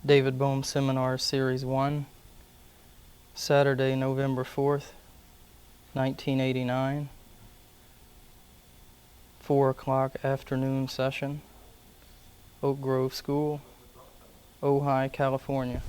David Bohm Seminar Series 1, Saturday, November 4th, 1989, 4 o'clock afternoon session, Oak Grove School, Ojai, California.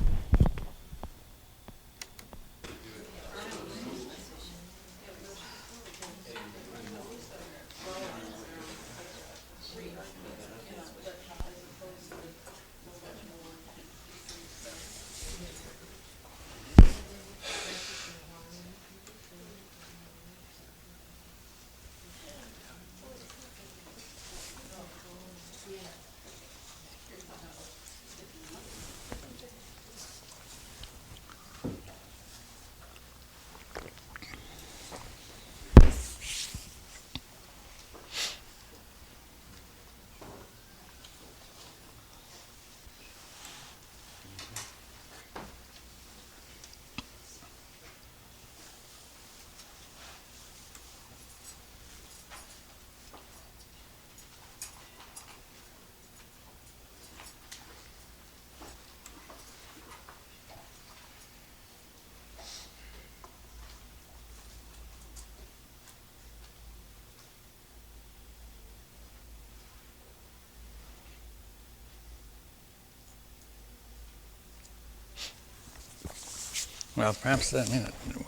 Well, perhaps it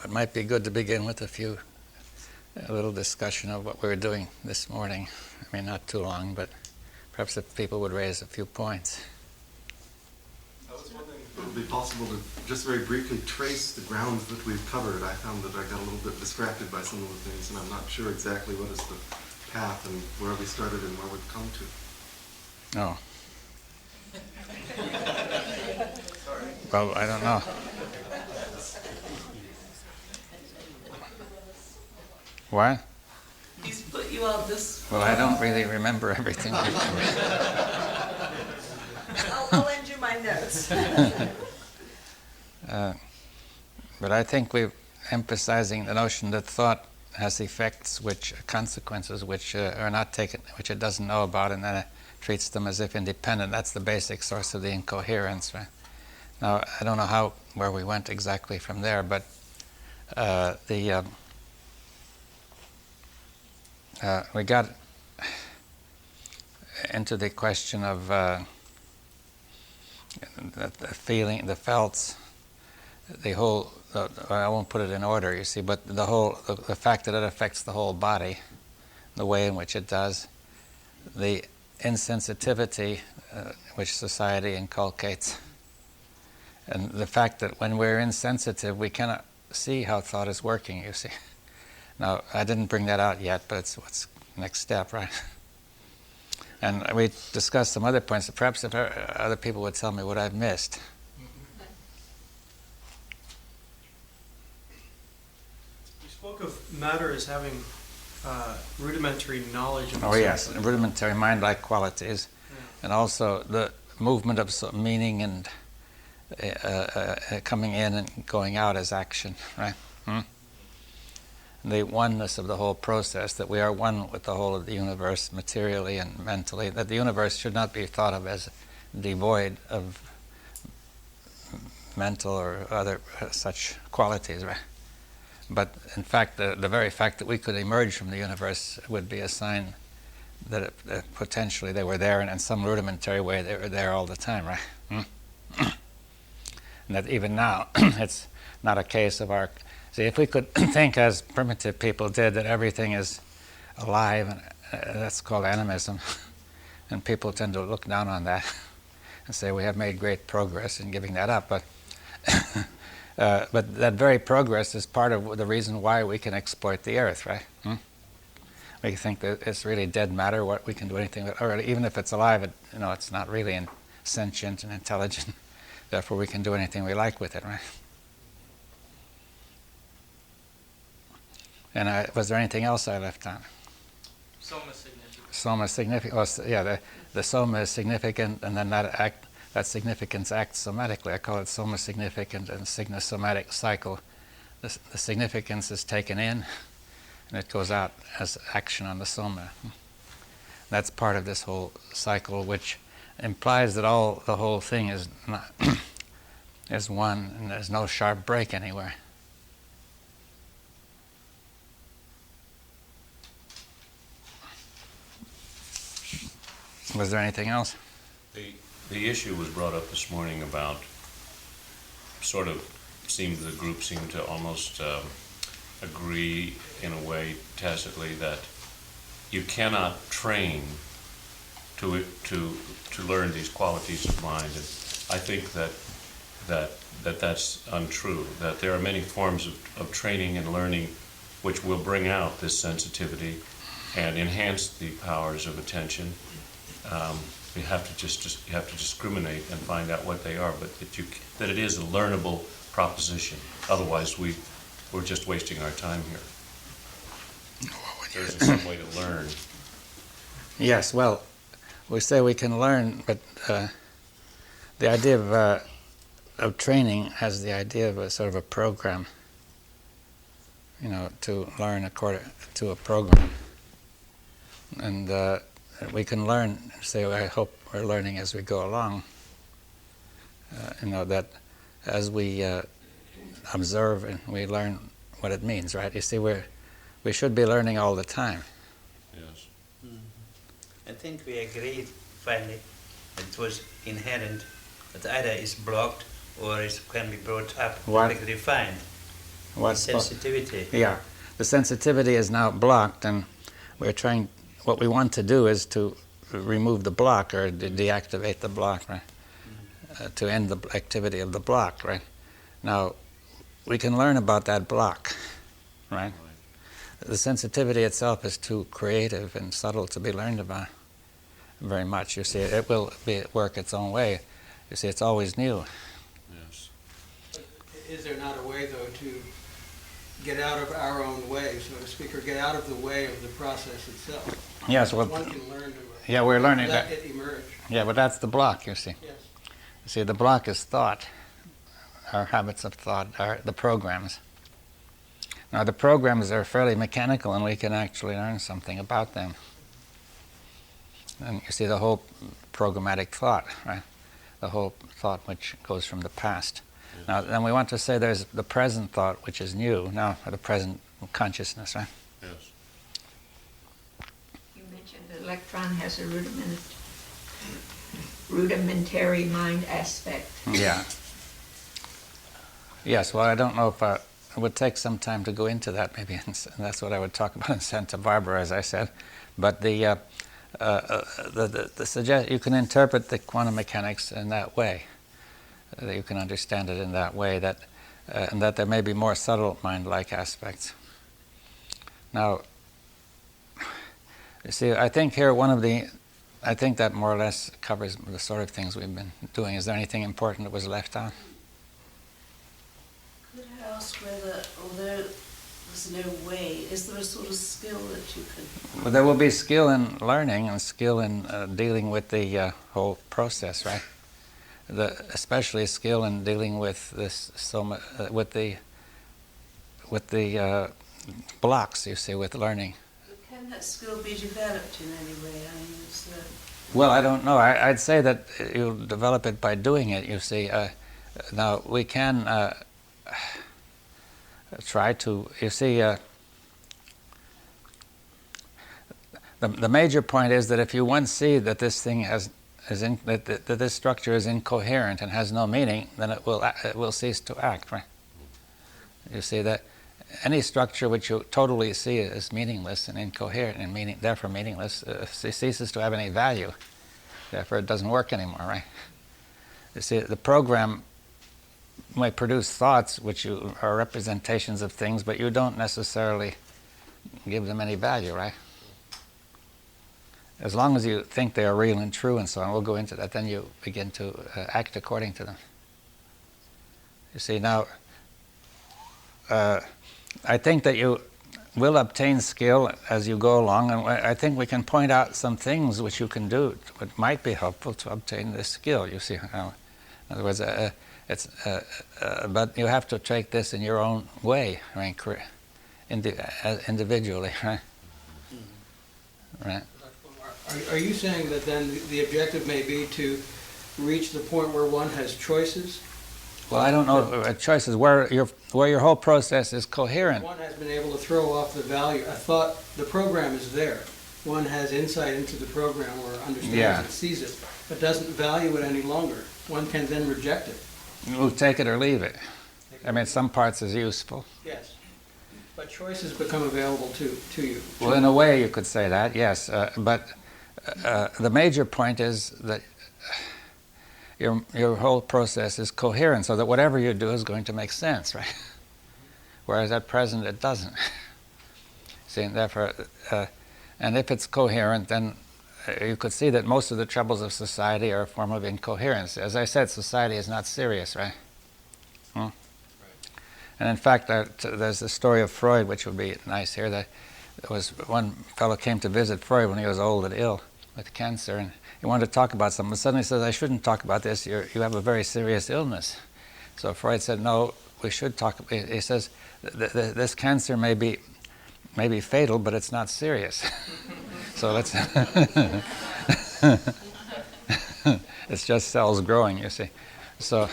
might be good to begin with a little discussion of what we were doing this morning. I mean, not too long, but perhaps if people would raise a few points. I was wondering if it would be possible to just very briefly trace the grounds that we've covered. I found that I got a little bit distracted by some of the things, and I'm not sure exactly what is the path and where we started and where we've come to. Oh. Well, I don't know. What? He's put you out this. Well, I don't really remember everything. I'll lend you my notes. But I think we're emphasizing the notion that thought has effects, consequences which are not taken, which it doesn't know about, and then it treats them as if independent. That's the basic source of the incoherence, right? Now, I don't know where we went exactly from there, but we got into the question of the feeling, the felts, I won't put it in order, you see, but the fact that it affects the whole body, the way in which it does, the insensitivity which society inculcates, and the fact that when we're insensitive, we cannot see how thought is working, you see. Now, I didn't bring that out yet, but it's what's next step, right? And we discussed some other points. Perhaps if other people would tell me what I've missed. You spoke of matter as having rudimentary knowledge of Oh, yes, rudimentary mind-like qualities, and also the movement of meaning and coming in and going out as action, right? The oneness of the whole process, that we are one with the whole of the universe materially and mentally, that the universe should not be thought of as devoid of mental or other such qualities, right? But in fact, the very fact that we could emerge from the universe would be a sign that potentially they were there, and in some rudimentary way they were there all the time, right? And that even now, it's not a case of our... See, if we could think as primitive people did, that everything is alive, and that's called animism, and people tend to look down on that and say we have made great progress in giving that up, but that very progress is part of the reason why we can exploit the earth, right? We think that it's really dead matter, what we can do anything with, or even if it's alive, it's not really sentient and intelligent, therefore we can do anything we like with it, right? And was there anything else I left out? Soma significant. Soma significant. Oh, yeah, the soma is significant, and then that significance acts somatically. I call it soma significant and signosomatic cycle. The significance is taken in, and it goes out as action on the soma. That's part of this whole cycle, which implies that the whole thing is not is one, and there's no sharp break anywhere. Was there anything else? The issue was brought up this morning about the group seemed to almost agree in a way tacitly that you cannot train to learn these qualities of mind. And I think that's untrue, that there are many forms of training and learning which will bring out this sensitivity and enhance the powers of attention. You have to discriminate and find out what they are, but that it is a learnable proposition. Otherwise, we're just wasting our time here. There isn't some way to learn. Yes, well, we say we can learn, but the idea of training has the idea of a sort of a program, to learn according to a program. And we can learn, say, I hope we're learning as we go along, that as we observe and we learn what it means, right? You see, we should be learning all the time. Yes. I think we agreed finally that it was inherent that either is blocked or it can be brought up, What? like refined. Sensitivity. Yeah, the sensitivity is now blocked, and what we want to do is to remove the block or deactivate the block, right? To end the activity of the block, right? Now, we can learn about that block, right? The sensitivity itself is too creative and subtle to be learned about very much. You see, it will work its own way. You see, it's always new. Yes. Is there not a way, though, to get out of our own way, so to speak, or get out of the way of the process itself? Yes, well, One can learn to yeah, we're learning let that. it emerge. Yeah, but that's the block, you see. Yes. You see, the block is thought, our habits of thought, the programs. Now, the programs are fairly mechanical, and we can actually learn something about them. And you see the whole programmatic thought, right? The whole thought which goes from the past. Yes. Now, then we want to say there's the present thought, which is new, now, or the present consciousness, right? Yes. You mentioned the electron has a rudimentary mind aspect. Yeah. Yes, well, I don't know if it would take some time to go into that, maybe, and that's what I would talk about in Santa Barbara, as I said. But the suggest you can interpret the quantum mechanics in that way, that you can understand it in that way, that and that there may be more subtle mind-like aspects. Now, you see, I think here I think that more or less covers the sort of things we've been doing. Is there anything important that was left out? Could I ask whether, although there's no way, is there a sort of skill that you can... Well, there will be skill in learning and skill in dealing with the whole process, right? Especially skill in dealing with this, with the blocks, you see, with learning. But can that skill be developed in any way? I mean, is there... Well, I don't know. I'd say that you'll develop it by doing it, you see. Now, we can try to, you see, the major point is that if you once see that this thing that this structure is incoherent and has no meaning, then it will cease to act, right? You see that any structure which you totally see as meaningless and incoherent and therefore meaningless ceases to have any value. Therefore, it doesn't work anymore, right? You see, the program might produce thoughts which are representations of things, but you don't necessarily give them any value, right? As long as you think they are real and true and so on, we'll go into that, then you begin to act according to them. You see, now, I think that you will obtain skill as you go along, and I think we can point out some things which you can do which might be helpful to obtain this skill, you see. In other words, but you have to take this in your own way, right? Individually, right? Right. Are you saying that then the objective may be to reach the point where one has choices? Well, I don't know. Choices where your whole process is coherent. One has been able to throw off the value. I thought the program is there. One has insight into the program or understands it, sees it, but doesn't value it any longer. One can then reject it. You take it or leave it. I mean, some parts is useful. Yes. But choices become available to you. Well, in a way, you could say that, yes. But the major point is that your whole process is coherent, so that whatever you do is going to make sense, right? Whereas at present it doesn't. See, and therefore, and if it's coherent, then you could see that most of the troubles of society are a form of incoherence. As I said, society is not serious, right? Hmm? And in fact, there's the story of Freud, which would be nice here. That there was one fellow came to visit Freud when he was old and ill with cancer, and he wanted to talk about something. But suddenly he says, "I shouldn't talk about this. You have a very serious illness." So Freud said, "No, we should talk." He says, "This cancer may be fatal, but it's not serious." So let's. It's just cells growing, you see. So.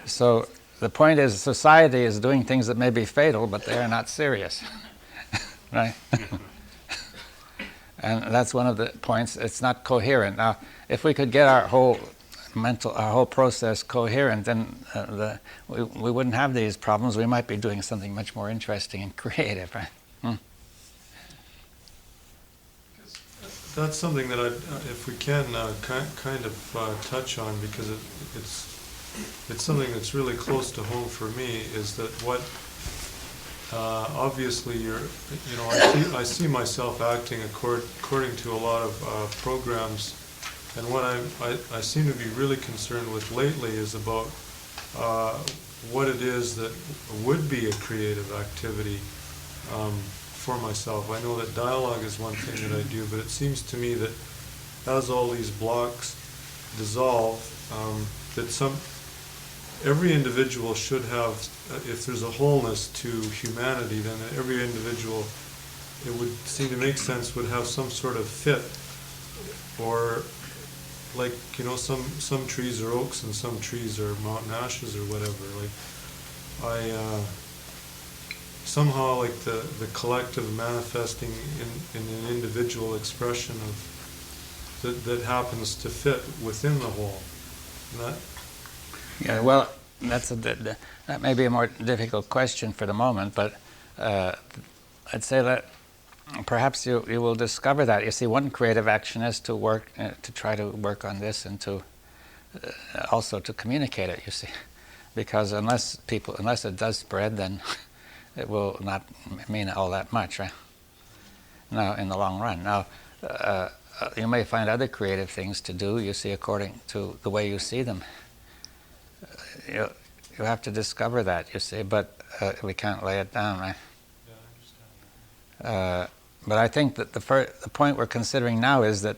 So the point is, society is doing things that may be fatal, but they are not serious, right? And that's one of the points. It's not coherent. Now, if we could get our whole process coherent, then we wouldn't have these problems. We might be doing something much more interesting and creative, right? That's something that if we can kind of touch on, because it's something that's really close to home for me, is that what obviously I see myself acting according to a lot of programs, and what I seem to be really concerned with lately is about what it is that would be a creative activity for myself. I know that dialogue is one thing that I do, but it seems to me that as all these blocks dissolve, that every individual should have, if there's a wholeness to humanity, then every individual, it would seem to make sense, would have some sort of fit, or like, some trees are oaks and some trees are mountain ashes or whatever. Like, somehow like the collective manifesting in an individual expression of that happens to fit within the whole. And yeah, well, that may be a more difficult question for the moment, but I'd say that perhaps you will discover that. You see, one creative action is to work, to try to work on this, and to also to communicate it, you see. Because unless it does spread, then it will not mean all that much, right? Now, in the long run. Now, you may find other creative things to do, you see, according to the way you see them. You have to discover that, you see, but we can't lay it down, right? yeah, I understand. But I think that the point we're considering now is that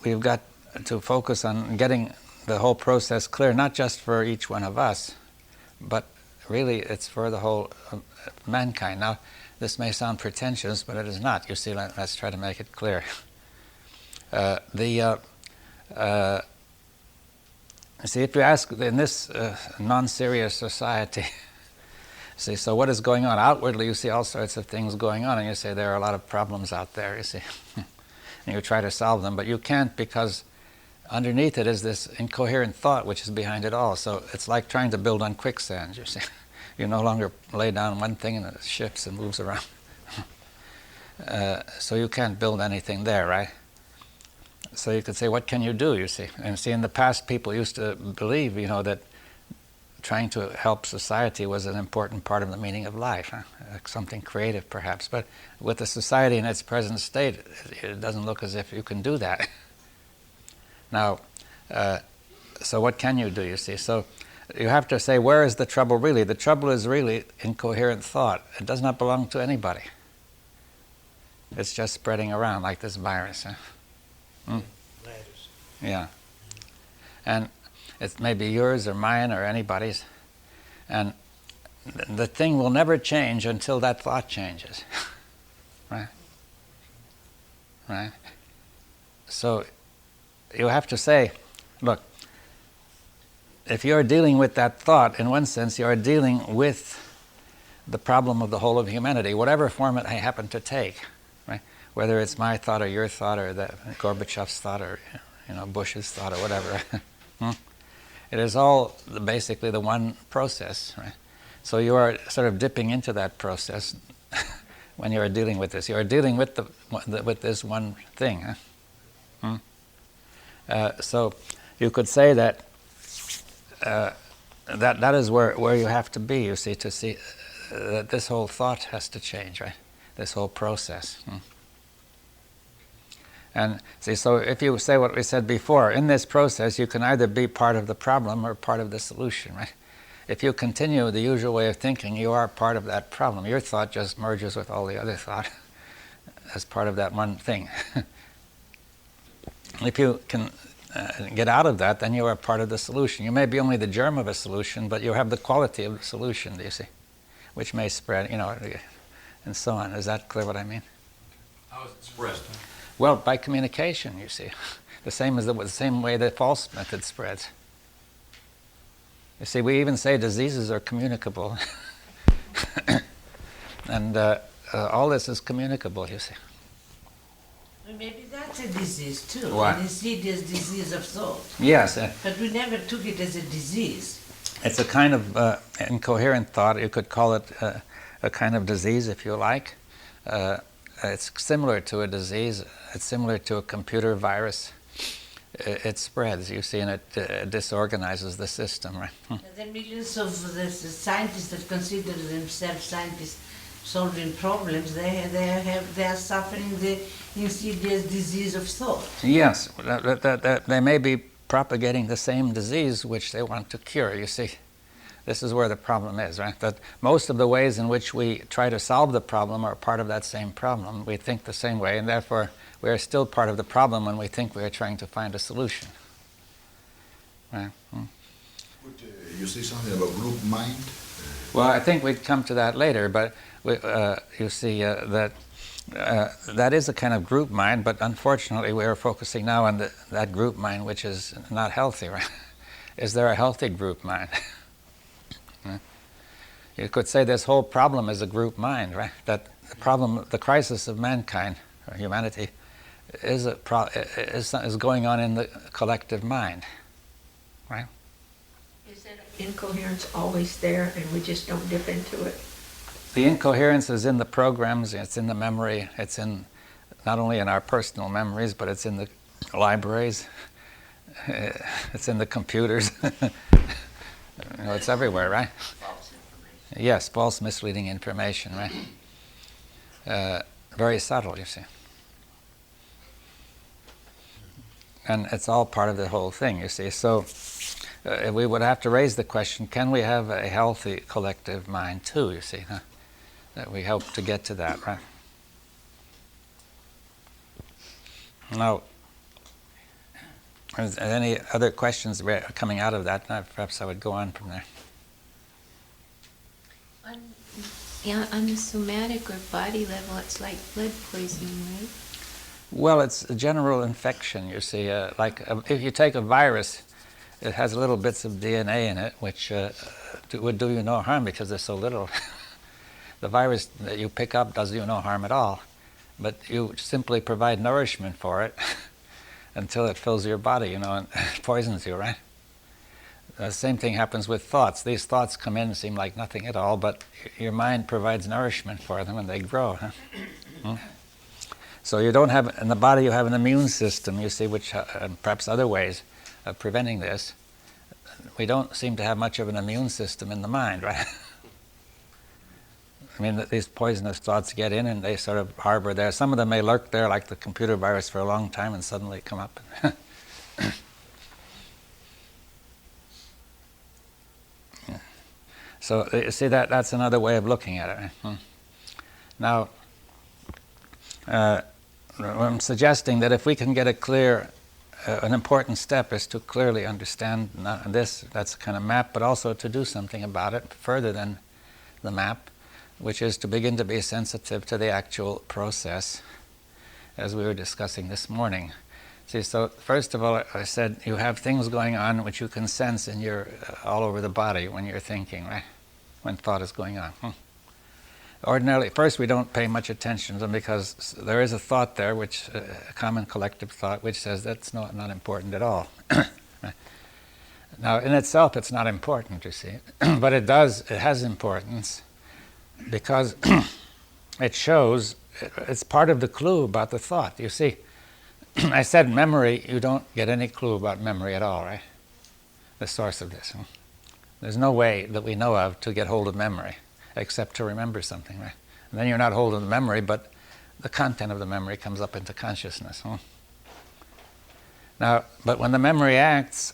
we've got to focus on getting the whole process clear, not just for each one of us, but really it's for the whole mankind. Now, this may sound pretentious, but it is not. You see, let's try to make it clear. See, if you ask in this non-serious society, see, so what is going on? Outwardly, you see all sorts of things going on, and you say there are a lot of problems out there, you see. And you try to solve them, but you can't, because underneath it is this incoherent thought which is behind it all. So it's like trying to build on quicksand, you see. You no longer lay down one thing and it shifts and moves around. So you can't build anything there, right? So you could say, what can you do, you see? And see, in the past, people used to believe, that trying to help society was an important part of the meaning of life, huh? Something creative, perhaps. But with the society in its present state, it doesn't look as if you can do that. Now, so what can you do, you see? So you have to say, where is the trouble really? The trouble is really incoherent thought. It does not belong to anybody. It's just spreading around like this virus, huh? Virus. Yeah. And it may be yours or mine or anybody's. And the thing will never change until that thought changes. Right? right? So you have to say, look, if you're dealing with that thought, in one sense, you're dealing with the problem of the whole of humanity, whatever form it may happen to take, right? Whether it's my thought or your thought or Gorbachev's thought or Bush's thought or whatever. It is all basically the one process, right? So you are sort of dipping into that process when you are dealing with this. You are dealing with with this one thing. So you could say that that is where you have to be, you see, to see that this whole thought has to change, right? This whole process. And see, so if you say what we said before, in this process you can either be part of the problem or part of the solution, right? If you continue the usual way of thinking, you are part of that problem. Your thought just merges with all the other thought as part of that one thing. If you can get out of that, then you are part of the solution. You may be only the germ of a solution, but you have the quality of the solution, do you see? Which may spread, and so on. Is that clear what I mean? How is it spread? Well, by communication, you see. The same way the false method spreads. You see, we even say diseases are communicable. And all this is communicable, you see. Well, maybe that's a disease too. What? An insidious disease of thought. Yes. But we never took it as a disease. It's a kind of incoherent thought. You could call it a kind of disease, if you like. It's similar to a disease. It's similar to a computer virus. It spreads, you see, and it disorganizes the system, right? And then millions of the scientists that consider themselves scientists solving problems, they are suffering the insidious disease of thought. Yes, they may be propagating the same disease which they want to cure, you see. This is where the problem is, right? That most of the ways in which we try to solve the problem are part of that same problem. We think the same way, and therefore we are still part of the problem when we think we are trying to find a solution. Right? Would you say something about group mind? Well, I think we'd come to that later, but you see that that is a kind of group mind, but unfortunately we are focusing now on that group mind which is not healthy, right? Is there a healthy group mind? You could say this whole problem is a group mind, right? That the problem, the crisis of mankind or humanity, is going on in the collective mind, right? Is that incoherence always there and we just don't dip into it? The incoherence is in the programs, it's in the memory, it's in not only in our personal memories, but it's in the libraries, it's in the computers. It's everywhere, right? False information. Yes, false, misleading information, right? Very subtle, you see. And it's all part of the whole thing, you see. So we would have to raise the question, can we have a healthy collective mind too, you see? That we hope to get to that, right? Now, is there any other questions coming out of that? Perhaps I would go on from there. On the somatic or body level, it's like blood poisoning, right? Well, it's a general infection, you see. If you take a virus, it has little bits of DNA in it, which would do you no harm because there's so little. The virus that you pick up does you no harm at all, but you simply provide nourishment for it until it fills your body, and poisons you, right? The same thing happens with thoughts. These thoughts come in and seem like nothing at all, but your mind provides nourishment for them and they grow. So you don't have, in the body you have an immune system, you see, which perhaps other ways of preventing this. We don't seem to have much of an immune system in the mind, right? I mean, these poisonous thoughts get in and they sort of harbor there. Some of them may lurk there like the computer virus for a long time and suddenly come up. So you see, that's another way of looking at it. Right? Now, I'm suggesting that if we can get a clear, an important step is to clearly understand this, that's a kind of map, but also to do something about it further than the map, which is to begin to be sensitive to the actual process as we were discussing this morning. See, so first of all, I said you have things going on which you can sense in your all over the body when you're thinking, right? When thought is going on. Ordinarily, first we don't pay much attention to them because there is a thought there, which a common collective thought, which says that's not important at all. Right? Now, in itself, it's not important, you see, but it has importance because it shows, it's part of the clue about the thought. You see, I said memory, you don't get any clue about memory at all, right? The source of this. There's no way that we know of to get hold of memory except to remember something, right? And then you're not holding the memory, but the content of the memory comes up into consciousness. Now, but when the memory acts,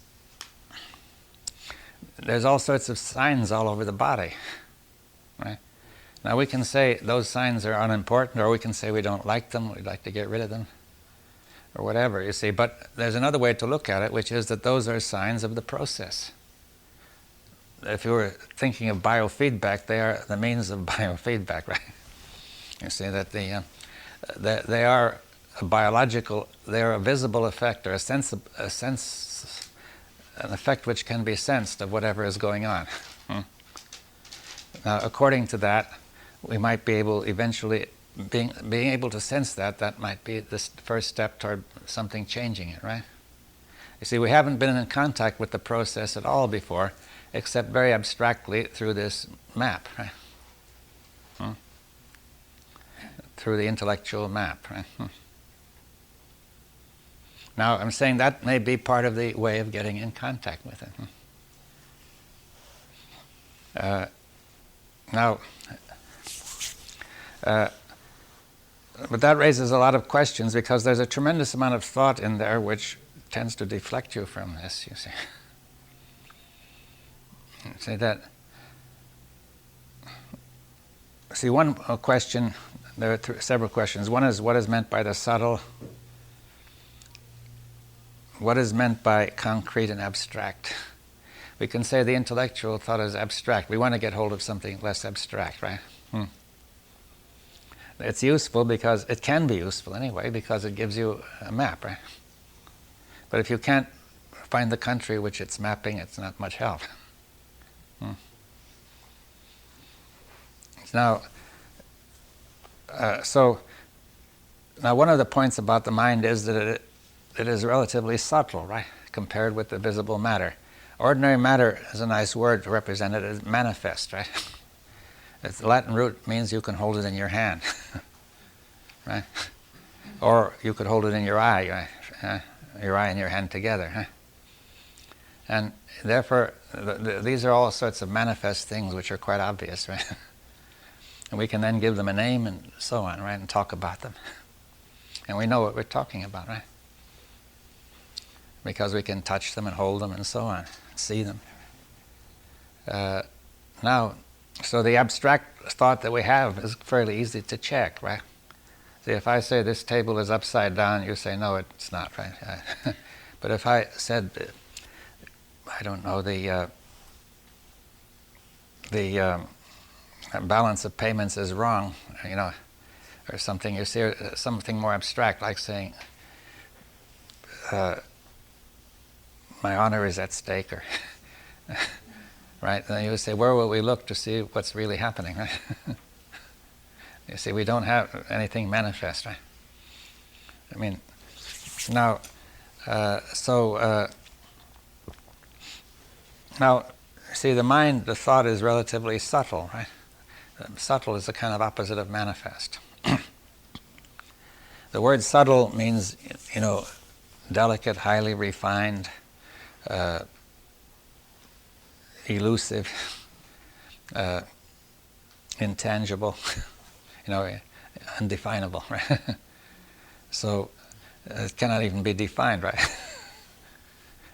there's all sorts of signs all over the body, right? Now we can say those signs are unimportant, or we can say we don't like them, we'd like to get rid of them, or whatever, you see. But there's another way to look at it, which is that those are signs of the process. If you were thinking of biofeedback, they are the means of biofeedback, right? You see that they are a biological, they are a visible effect, or an effect which can be sensed of whatever is going on. Now, according to that, we might be able eventually, being able to sense that might be the first step toward something changing it, right? You see, we haven't been in contact with the process at all before, except very abstractly through this map, right? Through the intellectual map, right? Now, I'm saying that may be part of the way of getting in contact with it. But that raises a lot of questions because there's a tremendous amount of thought in there which tends to deflect you from this, you see. Say that. See, one question, there are several questions. One is, what is meant by the subtle? What is meant by concrete and abstract? We can say the intellectual thought is abstract. We want to get hold of something less abstract, right? It's useful because it can be useful anyway, because it gives you a map, right? But if you can't find the country which it's mapping, it's not much help. Now, now one of the points about the mind is that it is relatively subtle, right, compared with the visible matter. Ordinary matter is a nice word to represent it as manifest, right? Its Latin root means you can hold it in your hand, right? Or you could hold it in your eye, right? Your eye and your hand together, huh? And therefore, these are all sorts of manifest things which are quite obvious, right? And we can then give them a name and so on, right, and talk about them. And we know what we're talking about, right? Because we can touch them and hold them and so on, see them. Now, so the abstract thought that we have is fairly easy to check, right? See, if I say this table is upside down, you say, no, it's not, right? But if I said, I don't know, the balance of payments is wrong, you know, or something, you see, something more abstract, like saying, my honor is at stake, or right? And then you would say, where will we look to see what's really happening, right? You see, we don't have anything manifest, right? I mean, now, now, see, the mind, the thought is relatively subtle, right? Subtle is the kind of opposite of manifest. The word subtle means, you know, delicate, highly refined, elusive, intangible, you know, undefinable, right? So it cannot even be defined, right?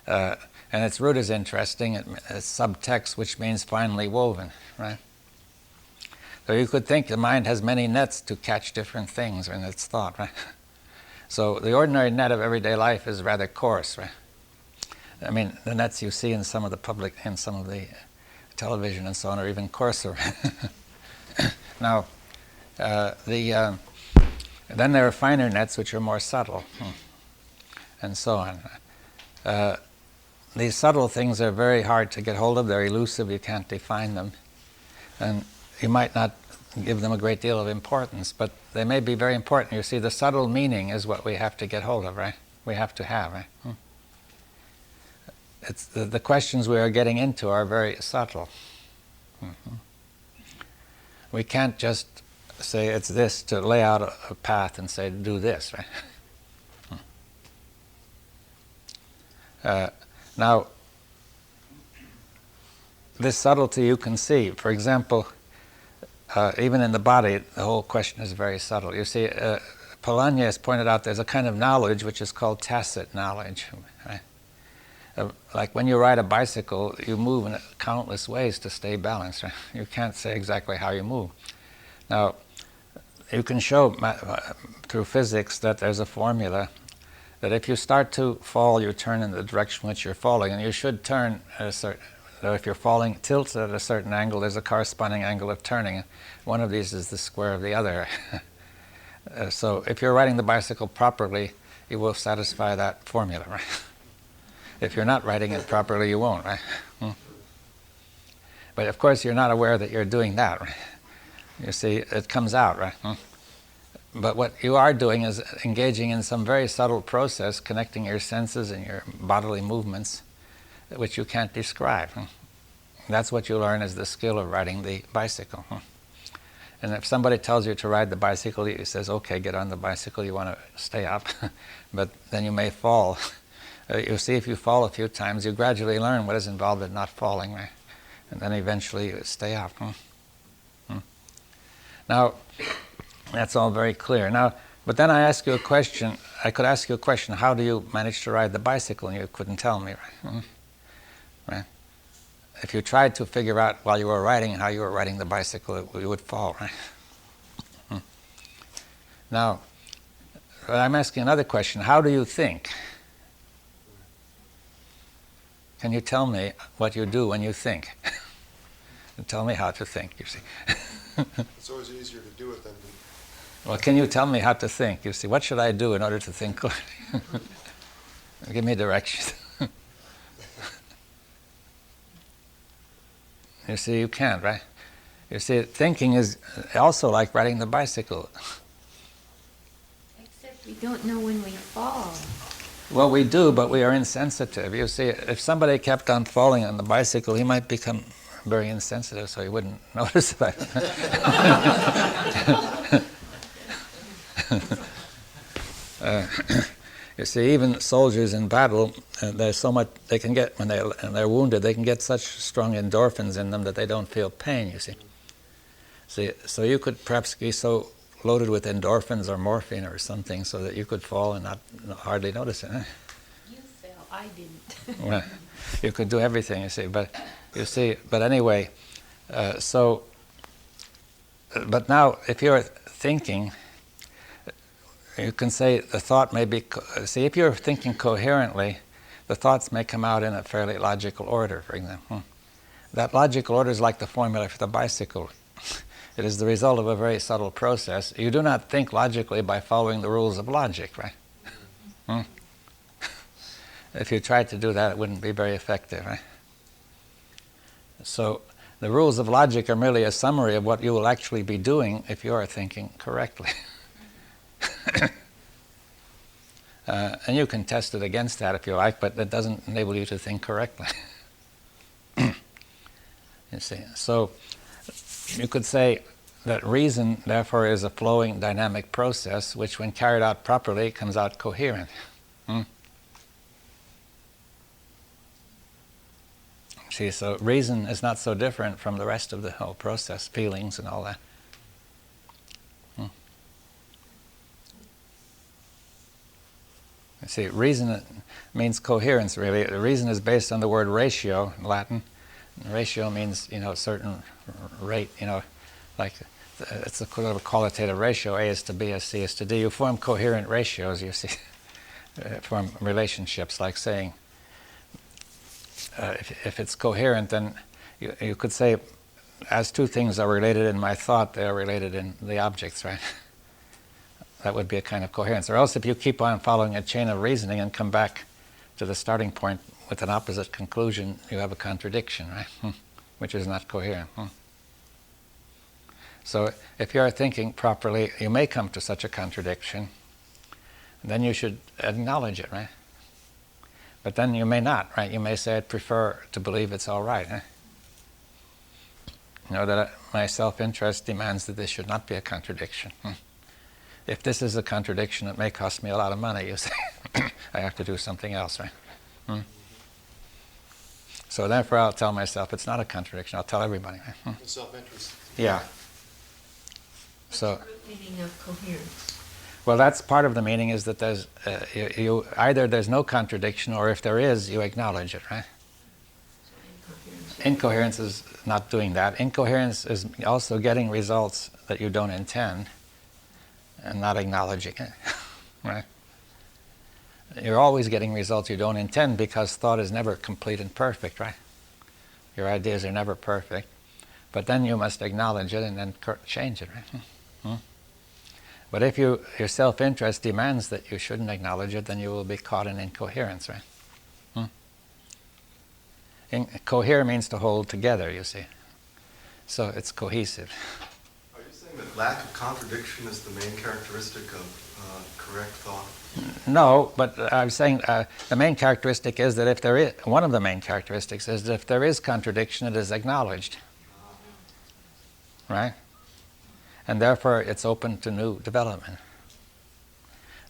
And its root is interesting. It's subtext, which means finely woven, right? So you could think the mind has many nets to catch different things in its thought, right? So the ordinary net of everyday life is rather coarse, right? I mean, the nets you see in some of the public, in some of the television and so on, are even coarser. Now, Then there are finer nets which are more subtle, and so on. These subtle things are very hard to get hold of. They're elusive. You can't define them. And you might not give them a great deal of importance, but they may be very important. You see, the subtle meaning is what we have to get hold of, right? We have to have, right? It's the questions we are getting into are very subtle. We can't just say it's this to lay out a path and say do this, right? Now, this subtlety you can see. For example, even in the body, the whole question is very subtle. You see, Polanyi has pointed out there's a kind of knowledge which is called tacit knowledge. Right? Like when you ride a bicycle, you move in countless ways to stay balanced. Right? You can't say exactly how you move. Now, you can show through physics that there's a formula that if you start to fall, you turn in the direction which you're falling, and you should turn at a certain. So if you're falling tilted at a certain angle, there's a corresponding angle of turning. One of these is the square of the other. So if you're riding the bicycle properly, you will satisfy that formula, right? If you're not riding it properly, you won't, right? But of course, you're not aware that you're doing that, right? You see, it comes out, right? But what you are doing is engaging in some very subtle process, connecting your senses and your bodily movements, which you can't describe. That's what you learn as the skill of riding the bicycle. And if somebody tells you to ride the bicycle, he says, okay, get on the bicycle, you want to stay up, but then you may fall. You see, if you fall a few times, you gradually learn what is involved in not falling, right? And then eventually you stay up. Now, that's all very clear. Now, but then I ask you a question. I could ask you a question, how do you manage to ride the bicycle? And you couldn't tell me, right? Right? If you tried to figure out while you were riding how you were riding the bicycle, you would fall, right? Now, I'm asking another question. How do you think? Can you tell me what you do when you think? Tell me how to think, you see. It's always easier to do it than to... Well, can you tell me how to think? You see, what should I do in order to think clearly? Give me directions. You see, you can't, right? You see, thinking is also like riding the bicycle. Except we don't know when we fall. Well, we do, but we are insensitive. You see, if somebody kept on falling on the bicycle, he might become very insensitive, so he wouldn't notice that. You see, even soldiers in battle, there's so much they can get when they're wounded. They can get such strong endorphins in them that they don't feel pain. You see, so you could perhaps be so loaded with endorphins or morphine or something, so that you could fall and not hardly notice it. Eh? You fell, I didn't. Well, you could do everything. You see, but anyway, but now if you're thinking. You can say the thought may be, see, if you're thinking coherently, the thoughts may come out in a fairly logical order, for example. That logical order is like the formula for the bicycle. It is the result of a very subtle process. You do not think logically by following the rules of logic, right? If you tried to do that, it wouldn't be very effective, right? So the rules of logic are merely a summary of what you will actually be doing if you are thinking correctly. And you can test it against that if you like, but that doesn't enable you to think correctly. You see, so you could say that reason, therefore, is a flowing dynamic process, which, when carried out properly, comes out coherent. See, so reason is not so different from the rest of the whole process, feelings and all that. See, reason means coherence, really. The reason is based on the word ratio in Latin. And ratio means, a certain rate, like it's a sort of a qualitative ratio. A is to B as C is to D. You form coherent ratios, you see, form relationships, like saying, if it's coherent, then you could say, as two things are related in my thought, they are related in the objects, right? that would be a kind of coherence. Or else if you keep on following a chain of reasoning and come back to the starting point with an opposite conclusion, you have a contradiction, right? Which is not coherent. So if you are thinking properly, you may come to such a contradiction. Then you should acknowledge it, right? But then you may not, right? You may say, I'd prefer to believe it's all right. You know, that my self-interest demands that this should not be a contradiction. If this is a contradiction, it may cost me a lot of money, you see. I have to do something else, right? So therefore I'll tell myself it's not a contradiction. I'll tell everybody. Right? Self-interest. Yeah. What's So, the root meaning of coherence? well, that's part of the meaning is that there's either there's no contradiction, or if there is, you acknowledge it, right? So Incoherence is not doing that. Incoherence is also getting results that you don't intend and not acknowledging it, right? You're always getting results you don't intend because thought is never complete and perfect, right? Your ideas are never perfect. But then you must acknowledge it and then change it, right? But if your self-interest demands that you shouldn't acknowledge it, then you will be caught in incoherence, right? Cohere means to hold together, you see. So it's cohesive. Are you saying that lack of contradiction is the main characteristic of correct thought? No, but I'm saying the main characteristic is that if there is, one of the main characteristics is that if there is contradiction, it is acknowledged. Right? And therefore it's open to new development.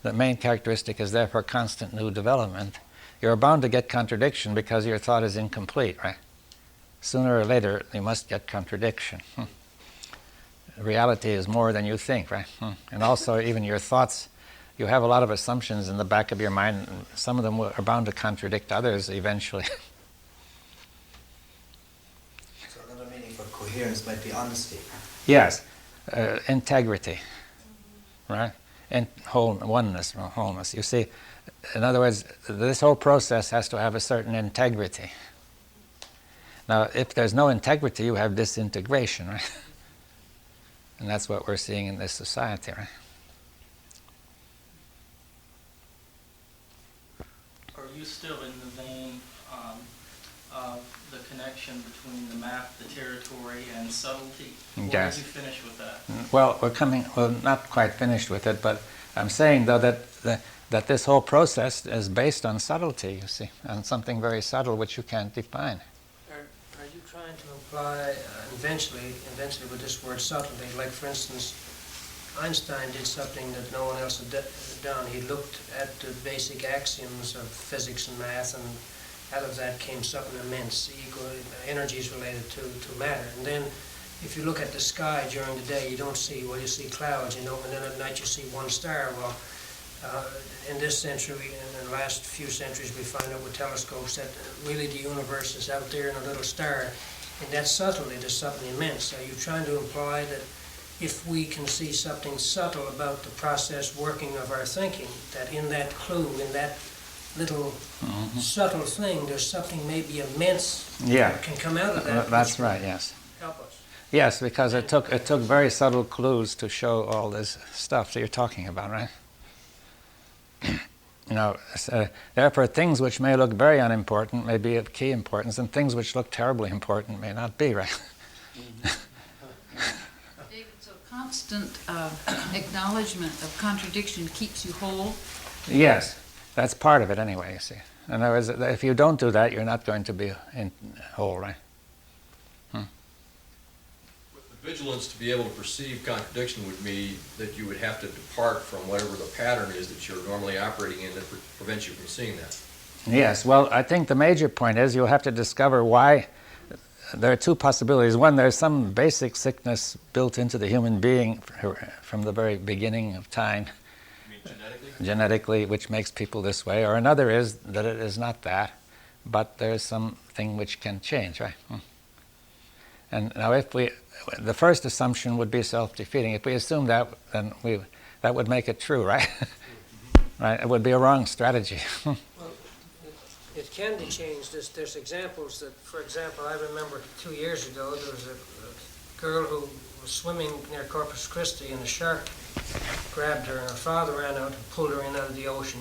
The main characteristic is therefore constant new development. You're bound to get contradiction because your thought is incomplete, right? Sooner or later you must get contradiction. Reality is more than you think, right? And also even your thoughts, you have a lot of assumptions in the back of your mind, and some of them are bound to contradict others eventually. So another meaning for coherence might be honesty. Yes, integrity, right? And oneness, or wholeness. You see, in other words, this whole process has to have a certain integrity. Now, if there's no integrity, you have disintegration, right? And that's what we're seeing in this society, right? Are you still in the vein of the connection between the map, the territory, and subtlety? Or Yes. did you finish with that? Well, we're not quite finished with it, but I'm saying, though, that this whole process is based on subtlety, you see, on something very subtle which you can't define. Are you trying to imply eventually with this word subtlety, like for instance, Einstein did something that no one else had done. He looked at the basic axioms of physics and math, and out of that came something immense, energies related to matter. And then if you look at the sky during the day, you don't see, well, you see clouds, you know, and then at night you see one star. Well, in this century, in the last few centuries, we find out with telescopes that really the universe is out there in a little star. And that's subtlety, there's something immense. Are you trying to imply that if we can see something subtle about the process working of our thinking, that in that clue, in that little subtle thing, there's something maybe immense that can come out of that? That's right, yes. Help us. Yes, because it took very subtle clues to show all this stuff that you're talking about, right? Now, therefore, things which may look very unimportant may be of key importance, and things which look terribly important may not be, right? David, so constant acknowledgement of contradiction keeps you whole? Yes, that's part of it anyway, you see. In other words, if you don't do that, you're not going to be whole, right? Vigilance to be able to perceive contradiction would mean that you would have to depart from whatever the pattern is that you're normally operating in that prevents you from seeing that. Yes, well, I think the major point is you'll have to discover why. There are two possibilities. One, there's some basic sickness built into the human being from the very beginning of time. You mean genetically? Genetically, which makes people this way. Or another is that it is not that, but there's something which can change, right? And now the first assumption would be self-defeating. If we assume that, then that would make it true, right? Right? It would be a wrong strategy. Well, it can be changed. There's examples that, for example, I remember 2 years ago, there was a girl who was swimming near Corpus Christi, and a shark grabbed her, and her father ran out and pulled her in out of the ocean.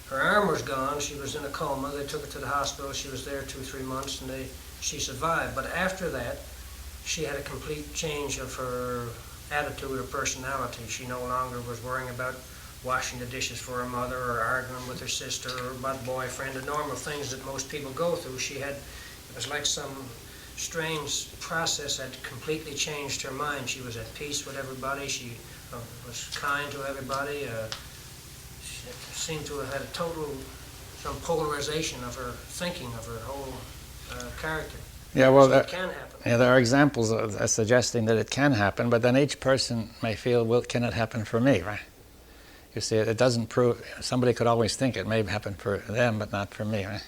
Her arm was gone. She was in a coma. They took her to the hospital. She was there 2-3 months, and she survived. But after that, she had a complete change of her attitude or personality. She no longer was worrying about washing the dishes for her mother or arguing with her sister or about boyfriend, the normal things that most people go through. It was like some strange process had completely changed her mind. She was at peace with everybody. She was kind to everybody. She seemed to have had some polarization of her thinking, of her whole character. Yeah, well, So it can happen. yeah, there are examples suggesting that it can happen, but then each person may feel, well, can it happen for me, right? You see, it doesn't prove, somebody could always think it may happen for them, but not for me, right?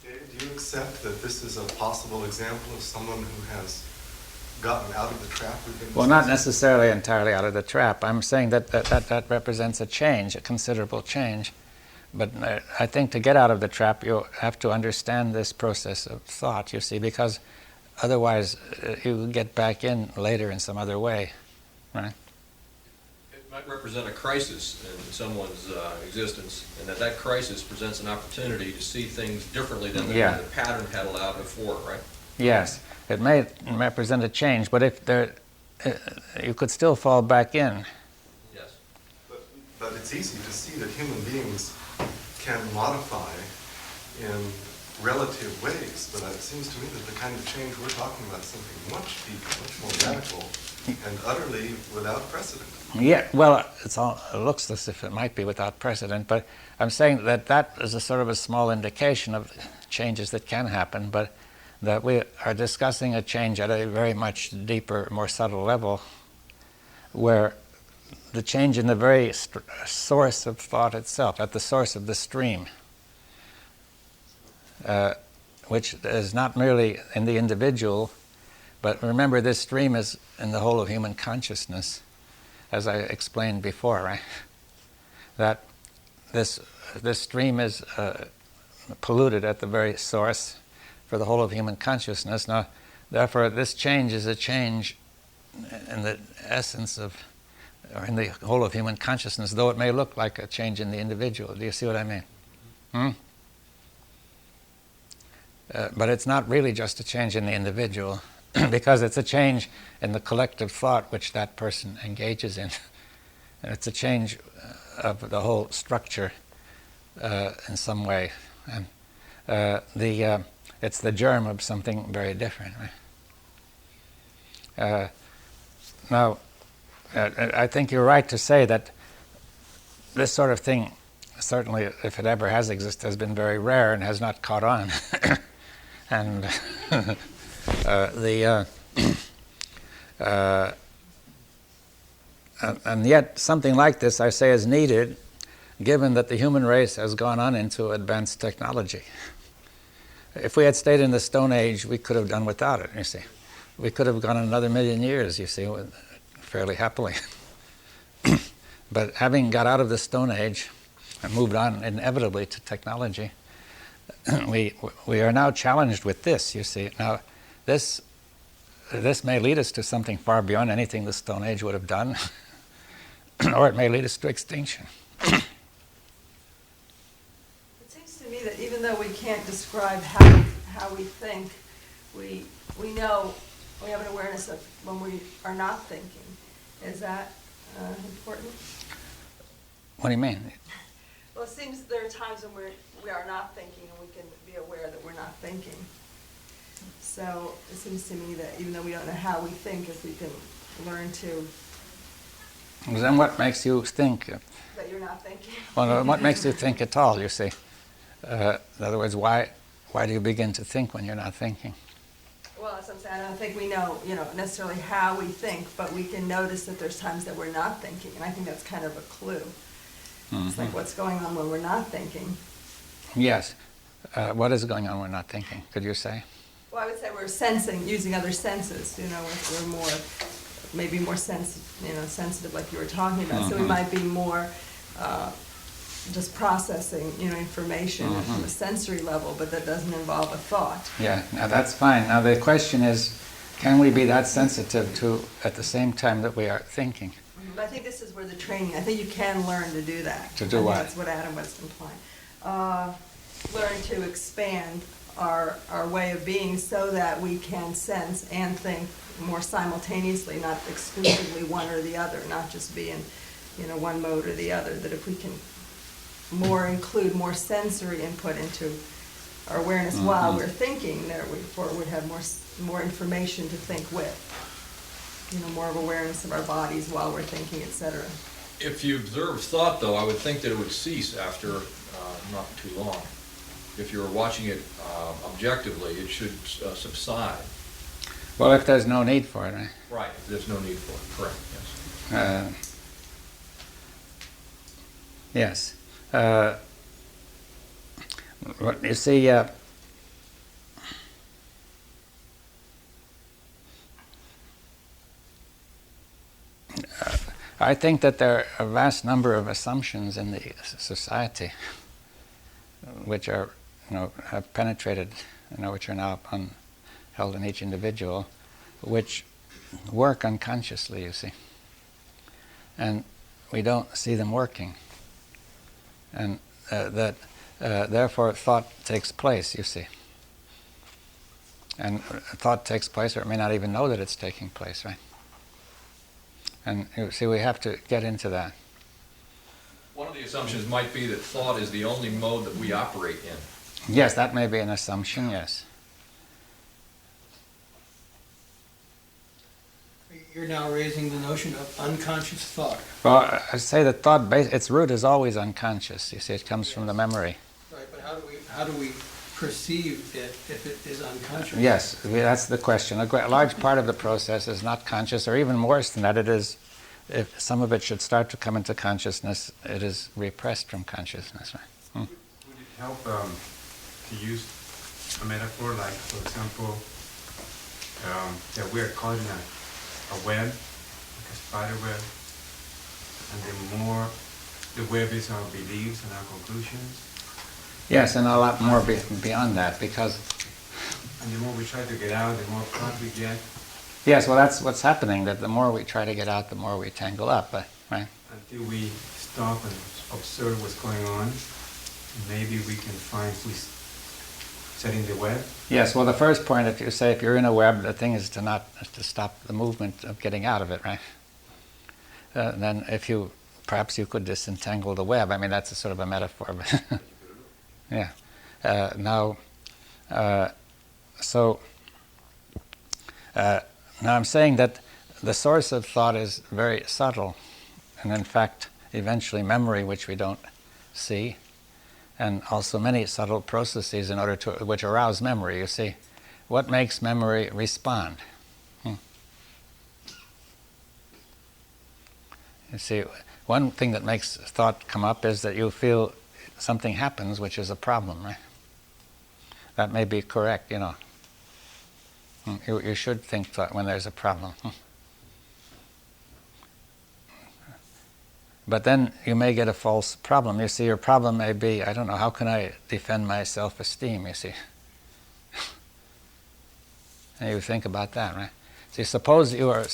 Do you accept that this is a possible example of someone who has gotten out of the trap we've been Well, not discussing? necessarily entirely out of the trap. I'm saying that represents a change, a considerable change. But I think to get out of the trap, you have to understand this process of thought, you see, because otherwise you get back in later in some other way, right? It might represent a crisis in someone's existence, and that crisis presents an opportunity to see things differently than the pattern had allowed before, right? Yes, it may represent a change, but if you could still fall back in. Yes. But it's easy to see that human beings can modify in relative ways, but it seems to me that the kind of change we're talking about is something much deeper, much more radical, and utterly without precedent. Yeah, well, it looks as if it might be without precedent, but I'm saying that is a sort of a small indication of changes that can happen, but that we are discussing a change at a very much deeper, more subtle level, where the change in the very source of thought itself, at the source of the stream, which is not merely in the individual, but remember this stream is in the whole of human consciousness, as I explained before, right? That this stream is polluted at the very source for the whole of human consciousness. Now, therefore, this change is a change in the essence of, or in the whole of human consciousness, though it may look like a change in the individual. Do you see what I mean? But it's not really just a change in the individual, because it's a change in the collective thought which that person engages in. And it's a change of the whole structure in some way. And it's the germ of something very different. Right? Now, I think you're right to say that this sort of thing, certainly if it ever has existed, has been very rare and has not caught on. And and yet something like this, I say, is needed, given that the human race has gone on into advanced technology. If we had stayed in the Stone Age, we could have done without it, you see. We could have gone another 1,000,000 years, you see, fairly happily. But having got out of the Stone Age and moved on inevitably to technology, we are now challenged with this, you see. Now, this may lead us to something far beyond anything the Stone Age would have done, or it may lead us to extinction. It seems to me that even though we can't describe how we think, we know, we have an awareness of when we are not thinking. Is that important? What do you mean? Well, it seems there are times when we are not thinking and we can be aware that we're not thinking. So it seems to me that even though we don't know how we think, if we can learn to... Well, then what makes you think? That you're not thinking. Well, what makes you think at all, you see? In other words, why do you begin to think when you're not thinking? Well, that's what I'm saying. I don't think we know, necessarily how we think, but we can notice that there's times that we're not thinking, and I think that's kind of a clue. Mm-hmm. It's like what's going on when we're not thinking. Yes. What is going on when we're not thinking? Could you say? Well, I would say we're sensing, using other senses. We're more, maybe more sensitive, like you were talking about. Mm-hmm. So we might be more just processing, information from a sensory level, but that doesn't involve a thought. Yeah. Now that's fine. Now the question is, can we be that sensitive to at the same time that we are thinking? But I think this is where the training, I think you can learn to do that. To do I think what? that's what Adam was implying. Learn to expand our way of being so that we can sense and think more simultaneously, not exclusively one or the other, not just be in, one mode or the other. That if we can include more sensory input into our awareness while we're thinking, therefore we'd have more information to think with. More of awareness of our bodies while we're thinking, etc. If you observe thought, though, I would think that it would cease after not too long. If you're watching it objectively, it should subside. Well, if there's no need for it, right? Right, if there's no need for it, correct, yes. Yes. You see, I think that there are a vast number of assumptions in the society which are, have penetrated, which are now held in each individual, which work unconsciously, you see. And we don't see them working. And therefore thought takes place, you see. And thought takes place, or it may not even know that it's taking place, right? And you see, we have to get into that. One of the assumptions might be that thought is the only mode that we operate in. Yes, that may be an assumption, yes. You're now raising the notion of unconscious thought. Well, I say that thought, its root is always unconscious. You see, it comes from the memory. Right, but how do we perceive it if it is unconscious? Yes, that's the question. A large part of the process is not conscious, or even worse than that, it is, if some of it should start to come into consciousness, it is repressed from consciousness. Right? Would it help to use a metaphor like, for example, that we're caught in a web, like a spider web, and the more the web is our beliefs and our conclusions? Yes, and a lot more beyond that, because... And the more we try to get out, the more caught we get. Yes, well, that's what's happening, that the more we try to get out, the more we tangle up, right? Until we stop and observe what's going on, maybe we can find who's setting the web. Yes, well, the first point, if you're in a web, the thing is to stop the movement of getting out of it, right? Then perhaps you could disentangle the web. I mean, that's a sort of a metaphor, but... Yeah. Now I'm saying that the source of thought is very subtle, and in fact, eventually memory, which we don't see, and also many subtle processes which arouse memory. You see, what makes memory respond? You see, one thing that makes thought come up is that you feel something happens which is a problem, right? That may be correct, You should think thought when there's a problem. But then you may get a false problem. You see, your problem may be, I don't know, how can I defend my self-esteem, you see? And you think about that, right? See, suppose you are,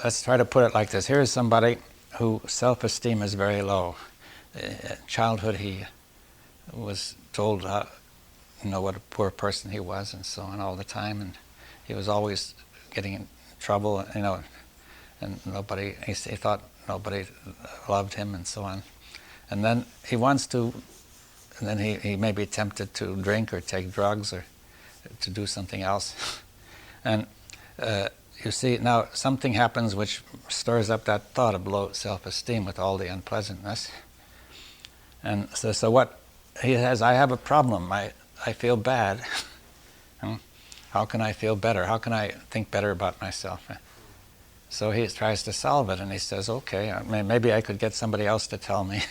let's try to put it like this. Here is somebody whose self-esteem is very low. In childhood, he was told, what a poor person he was, and so on all the time, and he was always getting in trouble, and he thought nobody loved him, and so on. And then he may be tempted to drink or take drugs or to do something else. And you see, now something happens which stirs up that thought of low self-esteem with all the unpleasantness. And so what he has, I have a problem, I feel bad. How can I feel better? How can I think better about myself? So he tries to solve it, and he says, okay, maybe I could get somebody else to tell me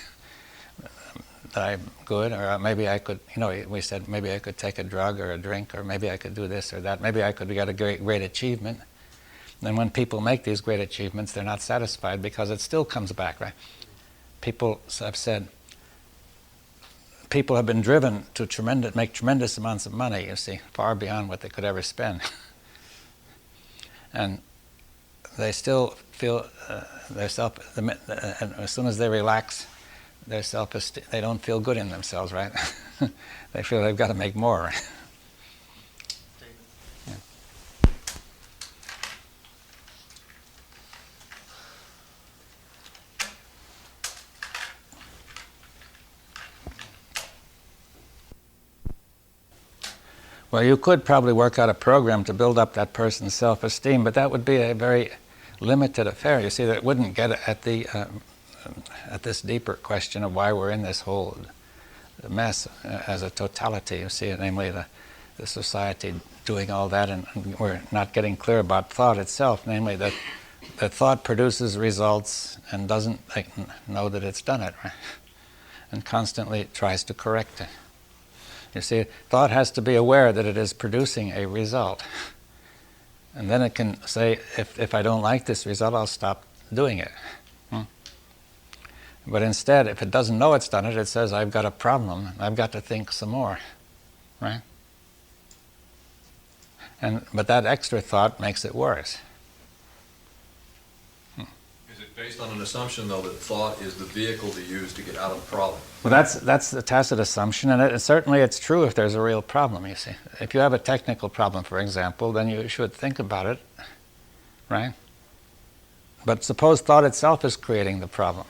that I'm good, or maybe I could, we said maybe I could take a drug or a drink, or maybe I could do this or that, maybe I could get a great achievement. Then when people make these great achievements, they're not satisfied because it still comes back, right? People have said, people have been driven to make tremendous amounts of money, you see, far beyond what they could ever spend. And they still feel their self. And as soon as they relax, their self-esteem, they don't feel good in themselves, right? They feel they've got to make more. Right? Yeah. Well, you could probably work out a program to build up that person's self-esteem, but that would be a very limited affair. You see, that wouldn't get at the at this deeper question of why we're in this whole mess as a totality. You see, namely the society doing all that, and we're not getting clear about thought itself, namely that thought produces results and doesn't know that it's done it, right? And constantly tries to correct it. You see, thought has to be aware that it is producing a result. And then it can say, if I don't like this result, I'll stop doing it. But instead, if it doesn't know it's done it, it says, I've got a problem. I've got to think some more. Right? But that extra thought makes it worse. Is it based on an assumption, though, that thought is the vehicle to use to get out of the problem? Well, that's the tacit assumption, and certainly it's true if there's a real problem, you see. If you have a technical problem, for example, then you should think about it, right? But suppose thought itself is creating the problem.